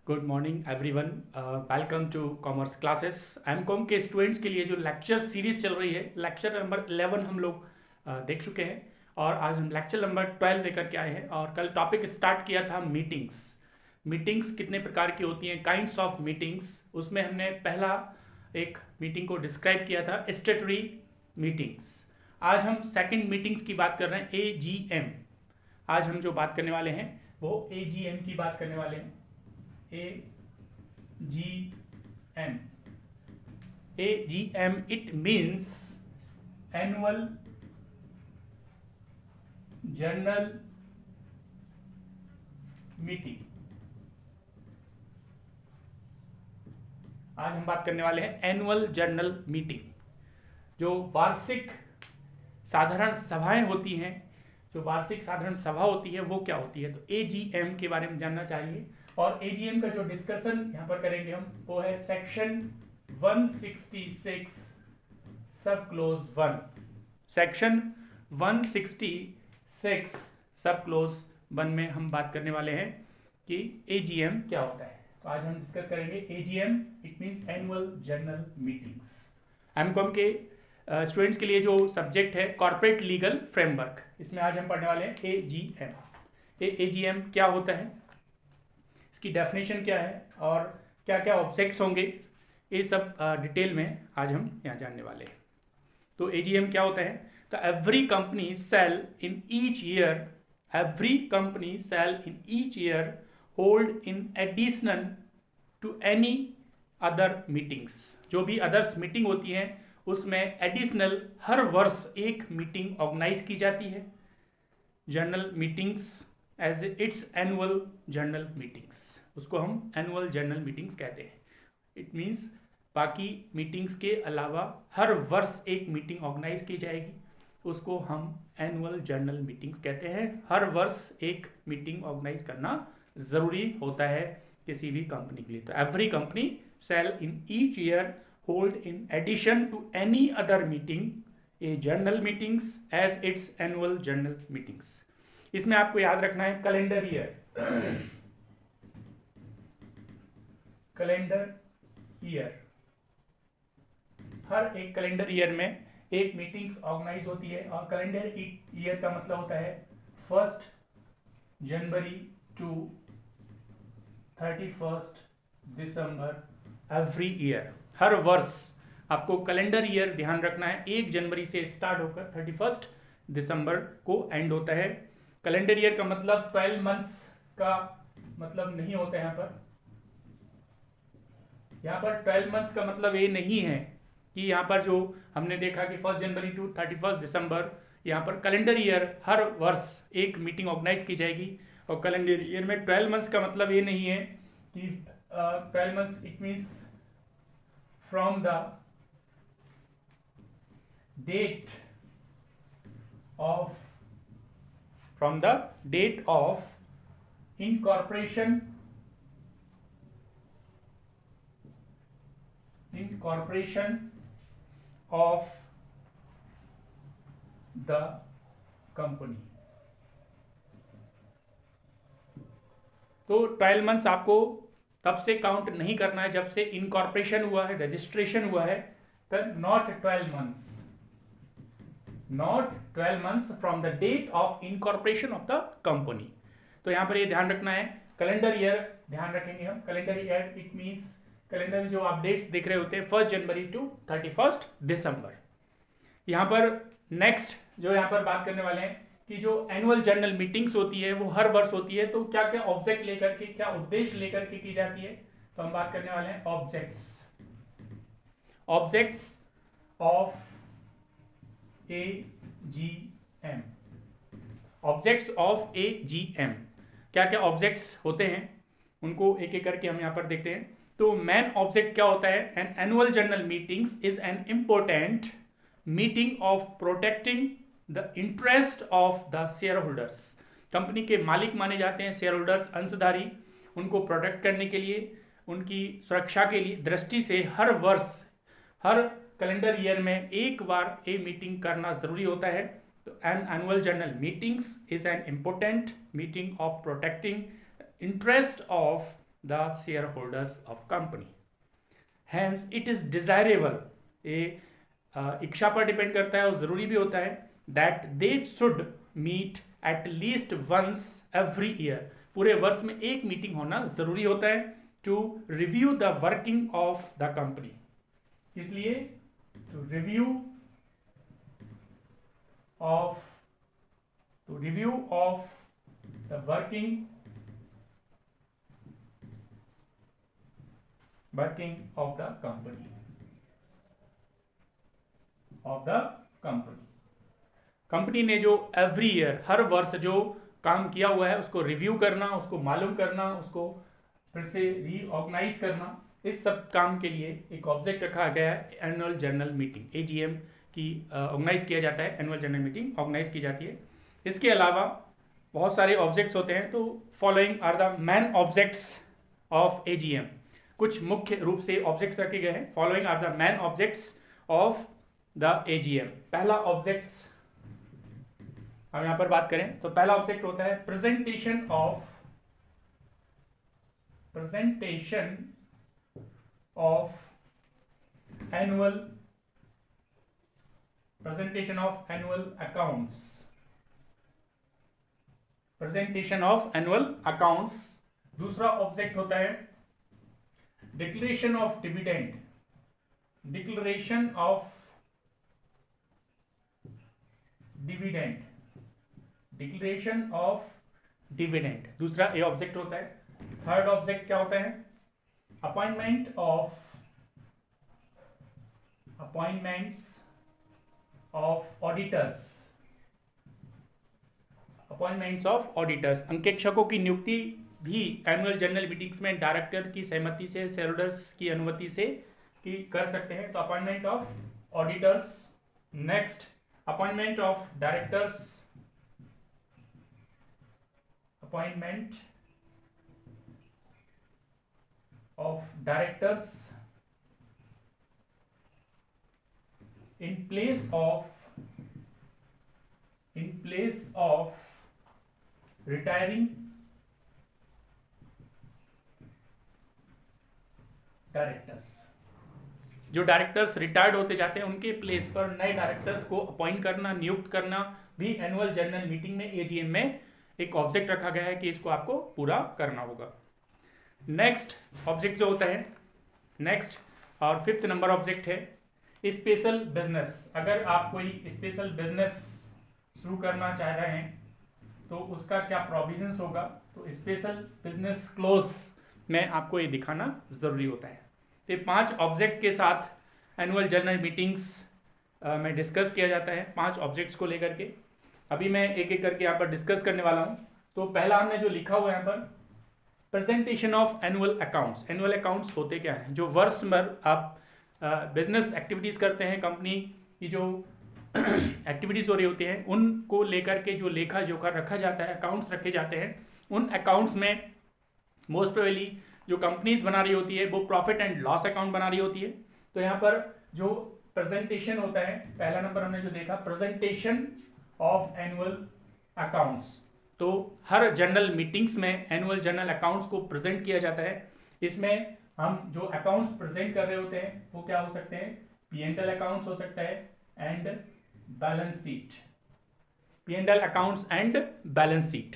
Good morning everyone, welcome to commerce classes. MCom के students के लिए जो लेक्चर सीरीज चल रही है, लेक्चर नंबर 11 हम लोग देख चुके हैं और आज हम लेक्चर नंबर 12 लेकर के आए हैं। और कल टॉपिक स्टार्ट किया था मीटिंग्स। मीटिंग्स कितने प्रकार की होती हैं, काइंड्स ऑफ मीटिंग्स। उसमें हमने पहला एक मीटिंग को डिस्क्राइब किया था, स्टेटरी मीटिंग्स। आज हम सेकंड मीटिंग्स की बात कर रहे हैं, AGM। आज हम जो बात करने वाले हैं वो AGM की बात करने वाले हैं। AGM. AGM, it means annual general meeting। आज हम बात करने वाले हैं एनुअल जनरल मीटिंग। जो वार्षिक साधारण सभाएं होती हैं, जो वार्षिक साधारण सभा होती है वो क्या होती है, तो AGM के बारे में जानना चाहिए। और AGM का जो डिस्कशन यहाँ पर करेंगे हम वो है सेक्शन 166 सब क्लोज 1। सेक्शन 166 सब क्लोज 1 में हम बात करने वाले हैं कि AGM क्या होता है। तो आज हम डिस्कस करेंगे AGM, it means annual general meetings. MCom के स्टूडेंट्स के लिए जो सब्जेक्ट है कॉर्पोरेट लीगल फ्रेमवर्क, इसमें आज हम पढ़ने वाले हैं AGM। AGM क्या होता है, इसकी डेफिनेशन क्या है और क्या क्या ऑब्जेक्ट्स होंगे, ये सब डिटेल में आज हम यहाँ जानने वाले हैं। तो AGM क्या होता है, तो every company shall in each year, every company shall in each year hold in additional to any other meetings. जो भी अदर्स मीटिंग होती हैं उसमें एडिशनल हर वर्ष एक मीटिंग ऑर्गेनाइज की जाती है, general meetings as its annual general meetings. उसको हम एनुअल जनरल मीटिंग्स कहते हैं। इट मीन्स बाकी मीटिंग्स के अलावा हर वर्ष एक मीटिंग ऑर्गेनाइज की जाएगी, उसको हम एनुअल जनरल मीटिंग्स कहते हैं। हर वर्ष एक मीटिंग ऑर्गेनाइज करना ज़रूरी होता है किसी भी कंपनी के लिए। तो every company shall in each year hold in addition to any other meeting a general meetings as its annual general meetings. इसमें आपको याद रखना है कैलेंडर ईयर, कैलेंडर ईयर, हर एक कैलेंडर ईयर में एक मीटिंग्स ऑर्गेनाइज होती है। और कैलेंडर ईयर का मतलब होता है 1 जनवरी टू 31 दिसंबर एवरी ईयर। हर वर्ष आपको कैलेंडर ईयर ध्यान रखना है, 1 जनवरी से स्टार्ट होकर 31 दिसंबर को एंड होता है। कैलेंडर ईयर का मतलब 12 मंथ्स का मतलब नहीं होता है। यहाँ पर 12 मंथ्स का मतलब ये नहीं है कि यहाँ पर जो हमने देखा कि 1 जनवरी टू 31 दिसंबर, यहाँ पर कैलेंडर ईयर हर वर्ष एक मीटिंग ऑर्गेनाइज की जाएगी। और कैलेंडर ईयर में 12 मंथ्स का मतलब ये नहीं है कि 12 months, it means from the date of, from the date of incorporation of the company। तो 12 मंथ्स आपको तब से काउंट नहीं करना है जब से इनकॉर्पोरेशन हुआ है, रजिस्ट्रेशन हुआ है, तब not 12 months, not 12 months from the date of incorporation of the company. तो यहाँ पर ये ध्यान रखना है। कैलेंडर ईयर ध्यान रखेंगे हम, calendar year it means calendar में जो आप डेट्स देख रहे होते हैं 1 जनवरी टू 31 दिसंबर। यहाँ पर नेक्स्ट जो यहाँ पर बात करने वाले हैं कि जो एनुअल जनरल मीटिंग्स होती है वो हर वर्ष होती है, तो क्या क्या ऑब्जेक्ट लेकर के, क्या उद्देश्य लेकर के की जाती है, तो हम बात करने वाले हैं objects, objects of AGM। Objects of AGM, क्या क्या ऑब्जेक्ट्स होते हैं उनको एक एक करके हम यहाँ पर देखते हैं। तो मेन ऑब्जेक्ट क्या होता है, an annual general meetings is an important meeting of protecting the interest of the share holders. Company के मालिक माने जाते हैं शेयर होल्डर्स, अंशधारी, उनको प्रोटेक्ट करने के लिए, उनकी सुरक्षा के लिए दृष्टि से हर वर्ष, हर कैलेंडर ईयर में एक बार ये मीटिंग करना जरूरी होता है। तो an annual general meetings is an important meeting of protecting interest of the shareholders of company. Hence it is desirable, ये इच्छा पर डिपेंड करता है और ज़रूरी भी होता है, that they should meet at least once every year, पूरे वर्ष में एक मीटिंग होना ज़रूरी होता है, to review the working of the company. इसलिए to review of the working of the company. Company ने जो एवरी ईयर, हर वर्ष जो काम किया हुआ है उसको रिव्यू करना, उसको मालूम करना, उसको फिर से रीऑर्गेनाइज करना, इस सब काम के लिए एक ऑब्जेक्ट रखा गया है एनुअल जनरल मीटिंग, AGM की ऑर्गेनाइज किया जाता है, एनुअल जनरल मीटिंग ऑर्गेनाइज की जाती है। इसके अलावा बहुत सारे ऑब्जेक्ट्स होते हैं, तो following are the main objects of AGM, कुछ मुख्य रूप से ऑब्जेक्ट्स रखे गए हैं। Following are the main objects of the AGM। पहला ऑब्जेक्ट्स हम यहां पर बात करें तो पहला ऑब्जेक्ट होता है प्रेजेंटेशन ऑफ एनुअल अकाउंट्स। दूसरा ऑब्जेक्ट होता है डिक्लेरेशन ऑफ डिविडेंड, दूसरा ये ऑब्जेक्ट होता है। थर्ड ऑब्जेक्ट क्या होता है? अपॉइंटमेंट्स ऑफ ऑडिटर्स, अंकेक्षकों की नियुक्ति भी एनुअल जनरल मीटिंग्स में डायरेक्टर की सहमति से, शेयरहोल्डर्स की अनुमति से की कर सकते हैं। तो appointment of auditors. Next, appointment of directors, in place of retiring directors. जो डायरेक्टर्स रिटायर्ड होते जाते हैं उनके प्लेस पर नए डायरेक्टर्स को अपॉइंट करना, नियुक्त करना भी एनुअल जनरल मीटिंग में, AGM में एक ऑब्जेक्ट रखा गया है कि इसको आपको पूरा करना होगा। नेक्स्ट ऑब्जेक्ट जो होता है, नेक्स्ट और 5th नंबर ऑब्जेक्ट है स्पेशल बिजनेस। अगर आप कोई स्पेशल बिजनेस शुरू करना चाह रहे हैं तो उसका क्या प्रोविजंस होगा, तो स्पेशल बिजनेस क्लोज में आपको ये दिखाना जरूरी होता है। तो 5 ऑब्जेक्ट के साथ एनुअल जनरल मीटिंग्स में डिस्कस किया जाता है, 5 ऑब्जेक्ट्स को लेकर के। अभी मैं एक एक करके यहाँ पर डिस्कस करने वाला हूँ। तो पहला हमने जो लिखा हुआ है यहाँ पर, presentation of annual accounts. Annual accounts होते क्या है? जो वर्ष भर आप बिजनेस एक्टिविटीज़ करते हैं, कंपनी की जो एक्टिविटीज़ हो रही होती हैं उनको लेकर के जो लेखा जोखा रखा जाता है, अकाउंट्स रखे जाते हैं, उन अकाउंट्स में मोस्ट प्रोबेबली जो कंपनीज बना रही होती है वो प्रॉफिट एंड लॉस अकाउंट बना रही होती है। तो यहाँ पर जो प्रेजेंटेशन होता है, पहला नंबर हमने जो देखा, प्रेजेंटेशन ऑफ एनुअल अकाउंट्स। तो हर जनरल मीटिंग्स में एनुअल जनरल अकाउंट्स को प्रेजेंट किया जाता है। इसमें हम जो अकाउंट्स प्रेजेंट कर रहे होते हैं वो क्या हो सकते हैं? P&L अकाउंट्स हो सकता है and balance sheet. P&L accounts and balance sheet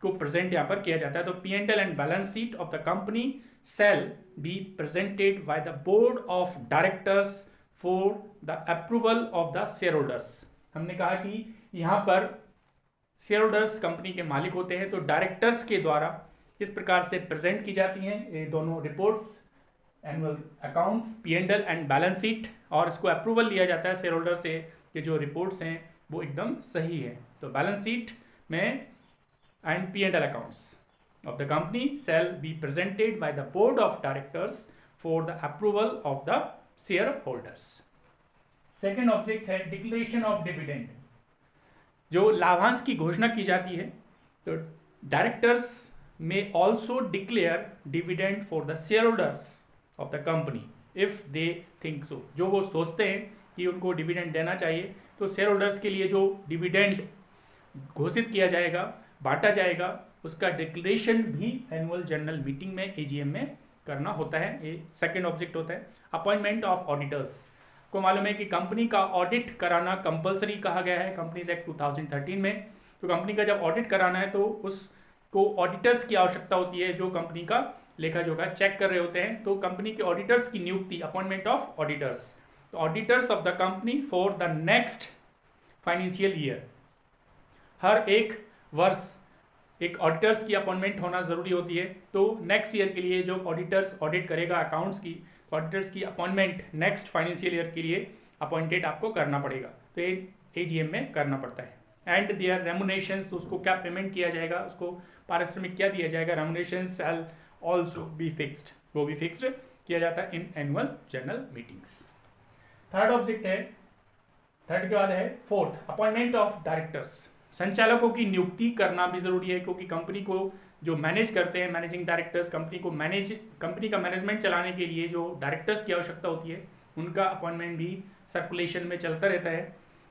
को प्रेजेंट यहाँ पर किया जाता है। तो P&L and balance sheet of the company shall be presented by the board of directors for the approval of the shareholders। हमने कहा कि यहाँ पर शेयरहोल्डर्स कंपनी के मालिक होते हैं, तो डायरेक्टर्स के द्वारा इस प्रकार से प्रेजेंट की जाती हैं ये दोनों reports, annual accounts, P&L and balance sheet, और इसको अप्रूवल लिया जाता है शेयरहोल्डर से कि जो रिपोर्ट्स हैं वो एकदम सही है। तो बैलेंस शीट में and P&L accounts of the company shall be presented by the board of directors for the approval of the shareholders। Second object है डिक्लेरेशन ऑफ डिविडेंड। जो लाभांश की घोषणा की जाती है, तो डायरेक्टर्स में also declare dividend for the shareholders of the company if they think so. जो वो सोचते हैं कि उनको डिविडेंड देना चाहिए, तो शेयरहोल्डर्स के लिए जो डिविडेंड घोषित किया जाएगा, बांटा जाएगा, उसका डिक्लेरेशन भी एनुअल जनरल मीटिंग में एजीएम में करना होता है। ये सेकंड ऑब्जेक्ट होता है। अपॉइंटमेंट ऑफ ऑडिटर्स को मालूम है कि कंपनी का ऑडिट कराना कंपलसरी कहा गया है कंपनीज एक्ट 2013 में। तो कंपनी का जब ऑडिट कराना है तो उसको ऑडिटर्स की आवश्यकता होती है जो कंपनी का लेखा जोखा चेक कर रहे होते हैं। तो कंपनी के ऑडिटर्स की नियुक्ति, अपॉइंटमेंट ऑफ ऑडिटर्स, तो auditors of the company for the next financial year, हर एक वर्ष एक ऑडिटर्स की अपॉइंटमेंट होना जरूरी होती है। तो नेक्स्ट ईयर के लिए जो ऑडिटर्स ऑडिट करेगा अकाउंट्स की, ऑडिटर्स की अपॉइंटमेंट नेक्स्ट फाइनेंशियल ईयर के लिए अपॉइंटेड आपको करना पड़ेगा। तो ये एजीएम में करना पड़ता है। एंड देयर रेमुनेशंस, उसको क्या पेमेंट किया जाएगा, उसको पारिश्रमिक क्या दिया जाएगा, remuneration shall also be fixed, वो भी फिक्स्ड किया जाता है in annual general meetings. Third object है, थर्ड के बाद है फोर्थ, अपॉइंटमेंट ऑफ डायरेक्टर्स। संचालकों की नियुक्ति करना भी जरूरी है क्योंकि कंपनी को जो मैनेज करते हैं, मैनेजिंग डायरेक्टर्स, कंपनी का मैनेजमेंट चलाने के लिए जो डायरेक्टर्स की आवश्यकता होती है उनका अपॉइंटमेंट भी सर्कुलेशन में चलता रहता है।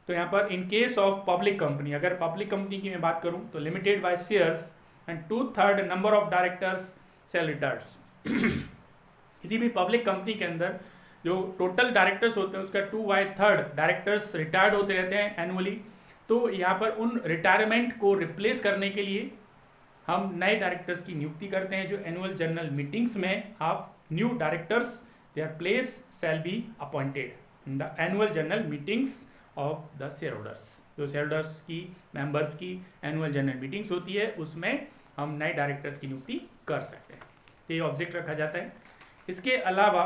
तो यहाँ पर in case of public company, अगर पब्लिक कंपनी की मैं बात करूँ तो limited by shares and 2/3 number of directors shall retires. किसी भी पब्लिक कंपनी के अंदर जो टोटल डायरेक्टर्स होते हैं उसका 2/3 डायरेक्टर्स रिटायर्ड होते रहते हैं एनुअली। तो यहाँ पर उन रिटायरमेंट को रिप्लेस करने के लिए हम नए डायरेक्टर्स की नियुक्ति करते हैं जो एनुअल जनरल मीटिंग्स में आप new directors their place shall be appointed in the annual general meetings of the share holders. जो शेयर होल्डर्स की मेंबर्स की एनुअल जनरल मीटिंग्स होती है उसमें हम नए डायरेक्टर्स की नियुक्ति कर सकते हैं। तो ये ऑब्जेक्ट रखा जाता है। इसके अलावा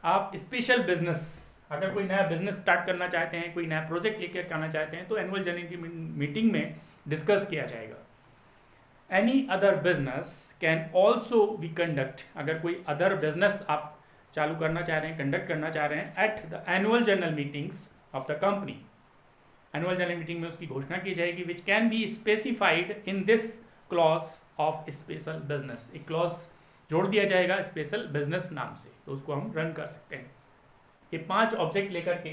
आप स्पेशल बिजनेस, अगर कोई नया बिजनेस स्टार्ट करना चाहते हैं, कोई नया प्रोजेक्ट लेकर आना चाहते हैं तो एनुअल जनरल मीटिंग में डिस्कस किया जाएगा। Any other business can also be conduct, अगर कोई अदर बिजनेस आप चालू करना चाह रहे हैं, कंडक्ट करना चाह रहे हैं at the annual general meetings of the company, annual general meeting में उसकी घोषणा की जाएगी, which can be specified in this clause of special business. एक क्लॉज जोड़ दिया जाएगा स्पेशल बिजनेस नाम से, तो उसको हम रन कर सकते हैं। ये 5 ऑब्जेक्ट लेकर के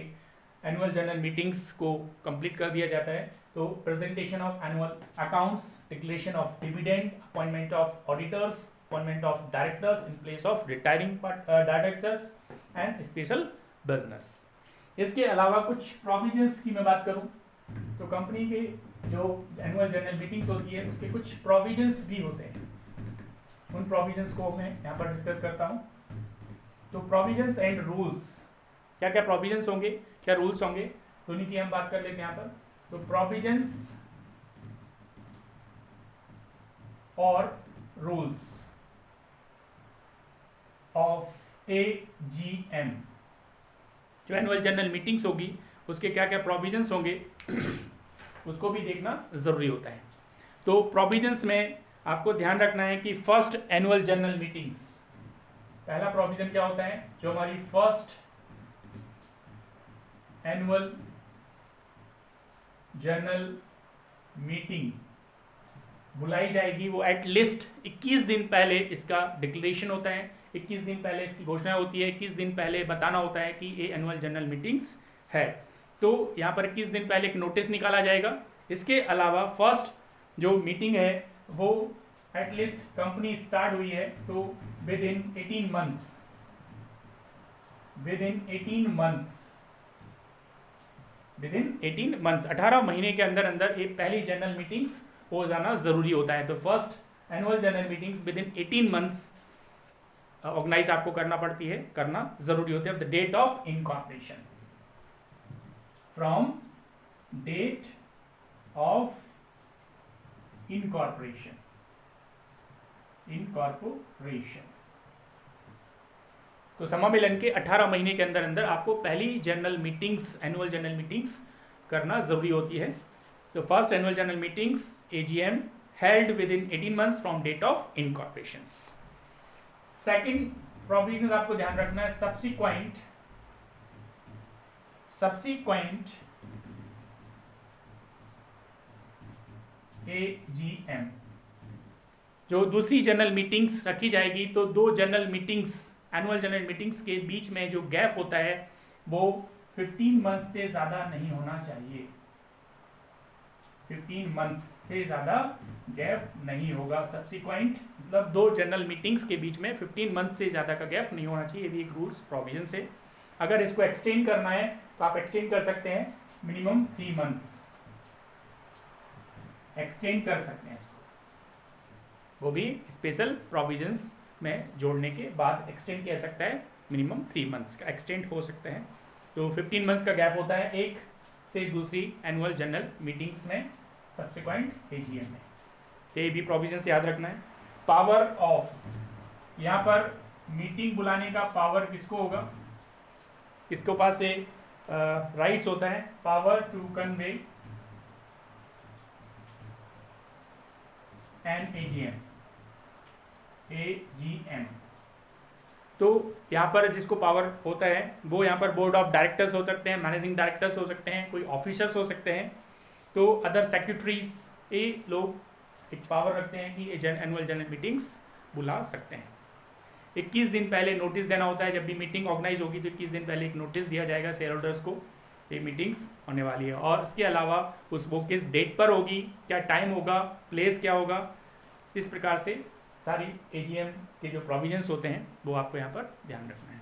एनुअल जनरल मीटिंग्स को कंप्लीट कर दिया जाता है। तो presentation of annual accounts, declaration of dividend, appointment of auditors, appointment of directors in place of retiring directors and special business. इसके अलावा कुछ प्रोविजंस की मैं बात करूं तो कंपनी के जो एनुअल जनरल मीटिंग्स होती है उसके कुछ प्रोविजंस भी होते हैं। उन प्रोविजंस को मैं यहाँ पर डिस्कस करता हूँ। तो प्रोविजंस एंड रूल्स, क्या क्या प्रोविजंस होंगे, क्या रूल्स होंगे, तो उन्हीं की हम बात कर लेते हैं यहाँ पर। तो प्रोविजंस और रूल्स ऑफ एजीएम, जो एनुअल जनरल मीटिंग्स होगी उसके क्या क्या प्रोविजंस होंगे उसको भी देखना जरूरी होता है। तो प्रोविजंस में आपको ध्यान रखना है कि फर्स्ट एनुअल जनरल मीटिंग्स, पहला प्रोविजन क्या होता है, जो हमारी फर्स्ट एनुअल जनरल मीटिंग बुलाई जाएगी वो एटलीस्ट 21 दिन पहले इसका डिक्लेरेशन होता है, 21 दिन पहले इसकी घोषणा होती है, 21 दिन पहले बताना होता है कि ये एनुअल जनरल मीटिंग्स है। तो यहाँ पर 21 दिन पहले एक नोटिस निकाला जाएगा। इसके अलावा फर्स्ट जो मीटिंग है वो एटलीस्ट कंपनी स्टार्ट हुई है तो with in 18 months, with in 18 months 18 महीने के अंदर अंदर एक पहली जनरल मीटिंग्स हो जाना जरूरी होता है। तो first annual general meetings within 18 months organise आपको करना पड़ती है, करना जरूरी होता है। The date of incorporation, from date of incorporation, तो समामेलन के 18 महीने के अंदर अंदर आपको पहली general meetings, annual general meetings करना जरूरी होती है। तो first annual general meetings AGM held within 18 months from date of incorporation. Second provision आपको ध्यान रखना है, सब्सिक्वेंट एजीएम, जो दूसरी जनरल मीटिंग्स रखी जाएगी तो 2 general meetings, annual general meetings के बीच में जो गैप होता है वो 15 मंथ से ज्यादा नहीं होना चाहिए। 15 मंथ्स से ज़्यादा गैप नहीं होगा। सब्सिक्वेंट मतलब 2 जनरल मीटिंग्स के बीच में 15 मंथ से ज़्यादा का गैप नहीं होना चाहिए, ये भी एक रूल्स प्रोविजन है। अगर इसको एक्सटेंड करना है तो आप एक्सटेंड कर सकते हैं, मिनिमम 3 मंथ्स एक्सटेंड कर सकते हैं इसको, वो भी स्पेशल प्रोविजंस में जोड़ने के बाद एक्सटेंड किया सकता है, मिनिमम 3 मंथ्स का एक्सटेंड हो सकते हैं। तो 15 मंथ्स का गैप होता है एक से दूसरी एनुअल जनरल मीटिंग्स में, सब्सिक्वेंट एजीएम में। तो ये भी प्रोविजंस याद रखना है। पावर ऑफ, यहाँ पर मीटिंग बुलाने का पावर किसको होगा, किसके पास से राइट्स होता है, power to convene an AGM. तो यहाँ पर जिसको पावर होता है वो यहाँ पर बोर्ड ऑफ डायरेक्टर्स हो सकते हैं, मैनेजिंग डायरेक्टर्स हो सकते हैं, कोई ऑफिसर्स हो सकते हैं, तो अदर सेक्रेटरीज, ये लोग एक पावर रखते हैं कि एनुअल जनरल मीटिंग्स बुला सकते हैं। 21 दिन पहले नोटिस देना होता है, जब भी मीटिंग ऑर्गेनाइज होगी तो 21 दिन पहले एक नोटिस दिया जाएगा शेयर होल्डर्स को, ये मीटिंग्स होने वाली है। और इसके अलावा वो किस डेट पर होगी, क्या टाइम होगा, प्लेस क्या होगा, इस प्रकार से सारी एजीएम के जो प्रोविजंस होते हैं वो आपको यहाँ पर ध्यान रखना है।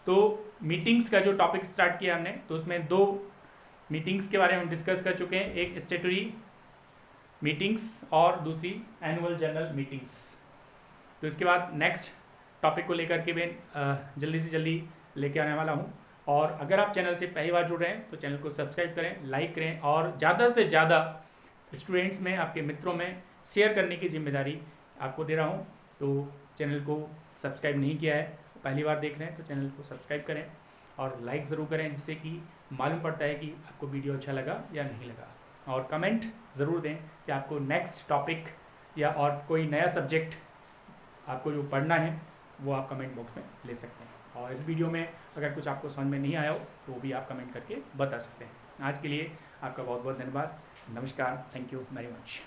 तो मीटिंग्स का जो टॉपिक स्टार्ट किया हमने, तो उसमें 2 मीटिंग्स के बारे में हम डिस्कस कर चुके हैं, एक स्टैट्यूटरी मीटिंग्स और दूसरी एनुअल जनरल मीटिंग्स। तो इसके बाद नेक्स्ट टॉपिक को लेकर के मैं जल्दी से जल्दी लेके आने वाला हूँ। और अगर आप चैनल से पहली बार जुड़ रहे हैं तो चैनल को सब्सक्राइब करें, लाइक करें और ज़्यादा से ज़्यादा स्टूडेंट्स में, आपके मित्रों में शेयर करने की जिम्मेदारी आपको दे रहा हूँ। तो चैनल को सब्सक्राइब नहीं किया है, पहली बार देख रहे हैं तो चैनल को सब्सक्राइब करें और लाइक ज़रूर करें, जिससे कि मालूम पड़ता है कि आपको वीडियो अच्छा लगा या नहीं लगा। और कमेंट ज़रूर दें कि आपको नेक्स्ट टॉपिक या और कोई नया सब्जेक्ट आपको जो पढ़ना है वो आप कमेंट बॉक्स में ले सकते हैं। और इस वीडियो में अगर कुछ आपको समझ में नहीं आया हो तो वो भी आप कमेंट करके बता सकते हैं। आज के लिए आपका बहुत बहुत धन्यवाद। नमस्कार, थैंक यू वेरी मच।